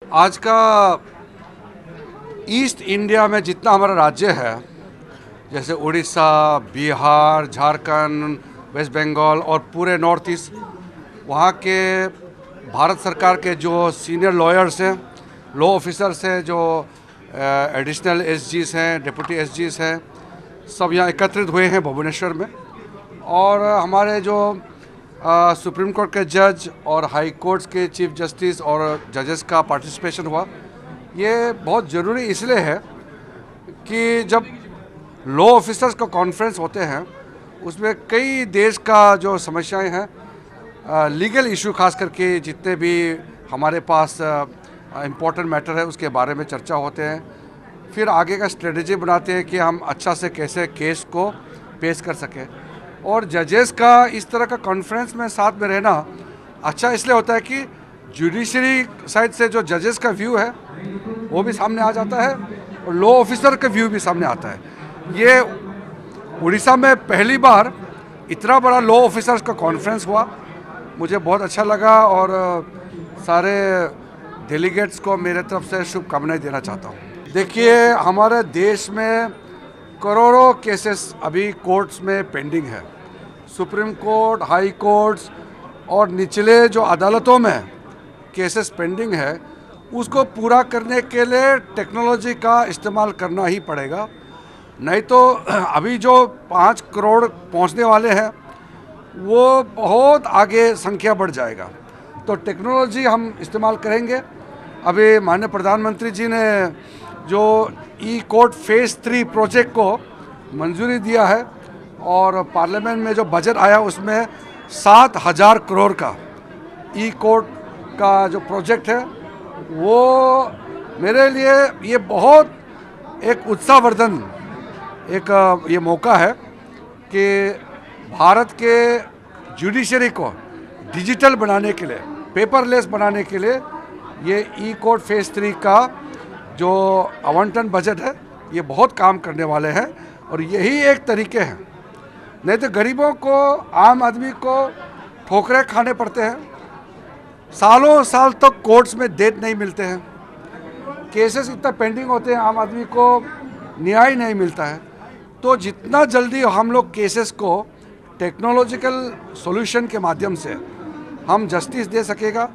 आज का east India में जितना हमारा राज्य है, जैसे उड़ीसा, बिहार, झारखंड, वेस्ट बंगाल और पूरे नॉर्थ ईस्ट, वहाँ के भारत सरकार के जो सीनियर लॉयर्स हैं, लॉ ऑफिसर्स हैं, जो एडिशनल एसजीस हैं, डिप्टी एसजीस हैं, सब यहाँ एकत्रित हुए हैं भुवनेश्वर में। और हमारे जो सुप्रीम कोर्ट के जज और हाई कोर्ट्स के चीफ जस्टिस और जजेस का पार्टिसिपेशन हुआ। ये बहुत ज़रूरी इसलिए है कि जब लॉ ऑफिसर्स का कॉन्फ्रेंस होते हैं, उसमें कई देश का जो समस्याएं हैं, लीगल इशू खास करके जितने भी हमारे पास इम्पोर्टेंट मैटर है उसके बारे में चर्चा होते हैं। फिर आगे का स्ट्रेटजी बनाते हैं कि हम अच्छा से कैसे केस को पेश कर सकें। और जजेस का इस तरह का कॉन्फ्रेंस में साथ में रहना अच्छा इसलिए होता है कि जुडिशरी साइड से जो जजेस का व्यू है वो भी सामने आ जाता है और लॉ ऑफिसर का व्यू भी सामने आता है। ये उड़ीसा में पहली बार इतना बड़ा लॉ ऑफिसर्स का कॉन्फ्रेंस हुआ, मुझे बहुत अच्छा लगा और सारे डेलीगेट्स को मेरे तरफ से शुभकामनाएं देना चाहता हूँ। देखिए, हमारे देश में करोड़ों केसेस अभी कोर्ट्स में पेंडिंग है। सुप्रीम कोर्ट, हाई कोर्ट्स और निचले जो अदालतों में केसेस पेंडिंग है, उसको पूरा करने के लिए टेक्नोलॉजी का इस्तेमाल करना ही पड़ेगा। नहीं तो अभी जो 5 करोड़ पहुंचने वाले हैं वो बहुत आगे संख्या बढ़ जाएगा। तो टेक्नोलॉजी हम इस्तेमाल करेंगे। अभी माननीय प्रधानमंत्री जी ने जो ई कोर्ट फेज़ 3 प्रोजेक्ट को मंजूरी दिया है और पार्लियामेंट में जो बजट आया उसमें 7,000 करोड़ का ई कोर्ट का जो प्रोजेक्ट है, वो मेरे लिए ये बहुत एक उत्साहवर्धन ये मौका है कि भारत के जुडिशरी को डिजिटल बनाने के लिए, पेपरलेस बनाने के लिए ये ई कोर्ट फेज़ 3 का जो आवंटन बजट है ये बहुत काम करने वाले हैं। और यही एक तरीके हैं, नहीं तो गरीबों को, आम आदमी को ठोकरें खाने पड़ते हैं। सालों साल तक कोर्ट्स में डेट नहीं मिलते हैं, केसेस इतना पेंडिंग होते हैं, आम आदमी को न्याय नहीं मिलता है। तो जितना जल्दी हम लोग केसेस को टेक्नोलॉजिकल सॉल्यूशन के माध्यम से हम जस्टिस दे सकेगा,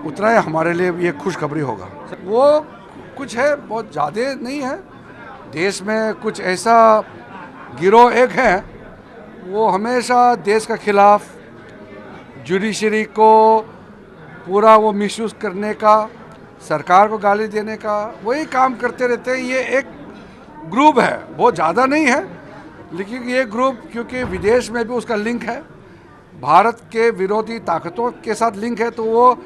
उतना ही हमारे लिए ये खुशखबरी होगा। वो कुछ है, बहुत ज़्यादा नहीं है। देश में कुछ ऐसा गिरोह एक है, वो हमेशा देश का खिलाफ, जुडिशरी को पूरा वो मिसयूज़ करने का, सरकार को गाली देने का, वही काम करते रहते हैं। ये एक ग्रुप है, बहुत ज़्यादा नहीं है, लेकिन ये ग्रुप क्योंकि विदेश में भी उसका लिंक है, भारत के विरोधी ताकतों के साथ लिंक है, तो वो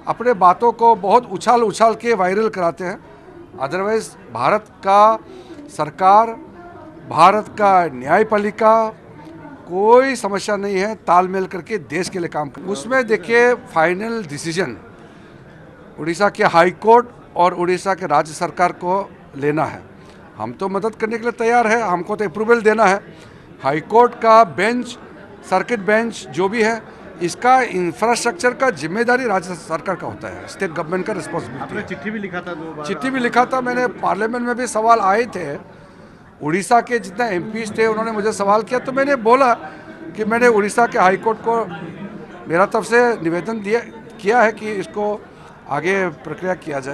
अपने बातों को बहुत उछाल उछाल के वायरल कराते हैं। अदरवाइज़ भारत का सरकार, भारत का न्यायपालिका कोई समस्या नहीं है, तालमेल करके देश के लिए काम कर। उसमें देखिए, फाइनल डिसीजन उड़ीसा के हाई कोर्ट और उड़ीसा के राज्य सरकार को लेना है। हम तो मदद करने के लिए तैयार है, हमको तो अप्रूवल देना है। हाई कोर्ट का बेंच, सर्किट बेंच जो भी है, इसका इंफ्रास्ट्रक्चर का जिम्मेदारी राज्य सरकार का होता है, स्टेट गवर्नमेंट का रिस्पॉन्सिबिलिटी। आपने चिट्ठी भी लिखा था 2 बार। चिट्ठी भी लिखा था मैंने, पार्लियामेंट में भी सवाल आए थे। उड़ीसा के जितने एमपीज थे उन्होंने मुझे सवाल किया, तो मैंने बोला कि मैंने उड़ीसा के हाई कोर्ट को मेरा तरफ से निवेदन किया है कि इसको आगे प्रक्रिया किया जाए।